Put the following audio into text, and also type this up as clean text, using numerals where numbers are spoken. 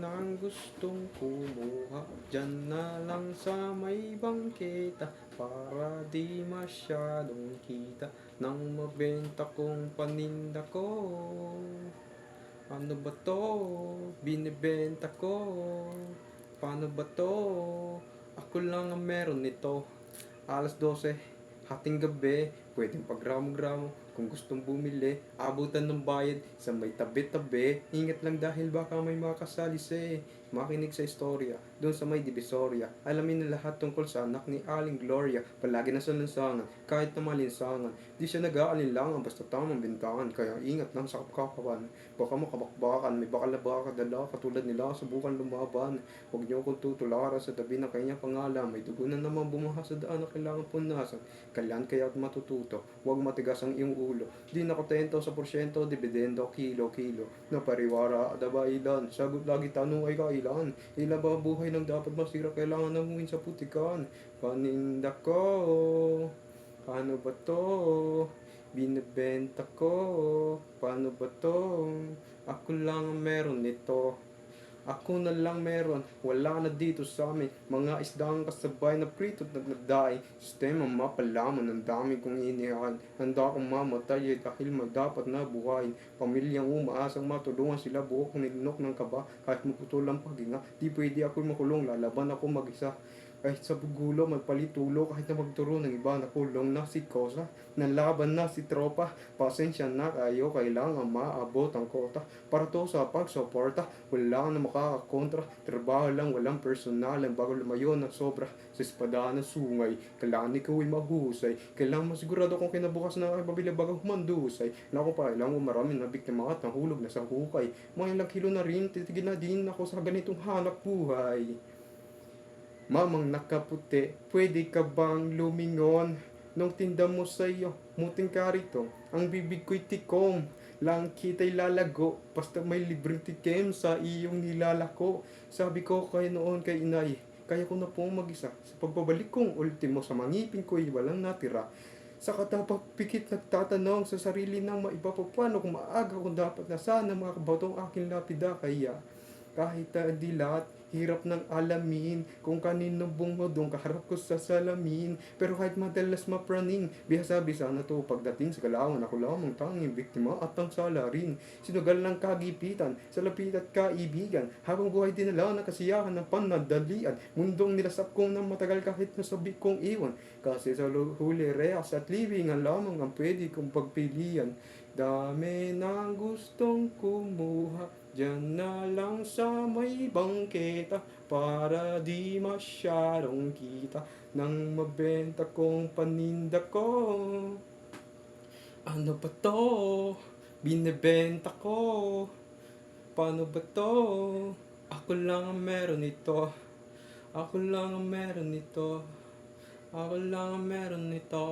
nang gustong kumuha, diyan na lang sa may bangketa, para di masyadong kita nang mabenta kong paninda ko. Ano ba to? Binibenta ko. Paano ba to? Ako lang ang meron nito. Alas 12, hating gabi, pwedeng pagramo-gramo. Kung gustong bumili, abutan ng bayad sa may tabi-tabi. Ingat lang dahil baka may makasalisi. Makinig sa istorya, doon sa may divisoria. Alamin na lahat tungkol sa anak ni Aling Gloria. Palagi na sa lansangan, kahit na malinsangan. Di siya nag-aalinlangan, basta tamang bintangan. Kaya ingat lang sa kapkapawan. Baka makabakbakan, may bakal na baka dala. Katulad nila, subukan lumaban. Huwag niyo akong tutularan sa tabi ng kanyang pangalan. May dugo na naman bumaha sa daan na kailangan punasan. Kailan kaya't matututo? Huwag matigas ang iyong ulo. Di nakatento sa porsyento, dividendo, kilo-kilo. Na pariwara at abailan. Sagot lagi tanong ay kailan. Ilan ba buhay nang dapat masira? Kailangan namuhin sa putikan. Paninda ko. Paano ba to? Binibenta ko. Paano ba to? Ako lang ang meron nito. Ako na lang meron, wala na dito sa amin. Mga isdang kasabay na prito at nagdaing. Sistema mapalaman, ang dami kong inihaan. Handa akong mamatay dahil madapat na buhayin. Pamilyang umaasang matulungan sila, buhok nilunok ng kaba. Kahit maputol ang paghinga, di pwede ako makulong, lalaban ako mag-isa. Kahit sa bugulo, magpalitulo, kahit na magturo ng iba, nakulong na si Kosa, nalaban na si Tropa, pasensya na kayo, kailangan maabot ang kota, para to sa pagsuporta, wala na makakakontra, trabaho lang, walang personalan, bago lumayo ng sobra, sa espada ng sungay, kailangan ikaw ay mahusay, kailangan masigurado kung kinabukas na ay pabila bagang humandusay, lako pa, kailangan mo marami na biktima at nahulog na sa hukay, mga ilang kilo na rin, titigil na din ako sa ganitong hanap buhay. Mamang nakaputi, pwede ka bang lumingon? Nung tinda mo sa'yo, muting ka rito, ang bibig ko'y tikom. Lang kita'y lalago, basta may libreng tikim sa iyong nilalako. Sabi ko kay noon kay inay, kaya ko na pong mag-isa. Sa pagbabalik kong ultimo, sa mangipin ko'y walang natira. Sa katapat pikit nagtatanong sa sarili ng maiba pa paano kung maaga kung dapat na sana mga kabatong aking lapida kaya kahit di lahat, hirap ng alamin kung kanino bungod ang kaharap ko sa salamin. Pero kahit madalas mapraning, bihasa-bisa na to pagdating sa kalawan. Ako lamang tanging biktima at ang sala rin. Sinugal ng kagipitan, sa lapit at kaibigan. Habang buhay dinala ng kasiyahan ng panadalian. Mundong nilasap kong nang matagal kahit nasabi kong iwan. Kasi sa huli, reas at libingan lamang ang pwede kong pagpilian. Dami ng gustong kumuha, diyan na lang sa may bangketa, para di masyadong kita nang mabenta kong paninda ko. Ano ba to? Binibenta ko. Paano ba to? Ako lang ang meron nito. Ako lang ang meron nito. Ako lang ang meron nito.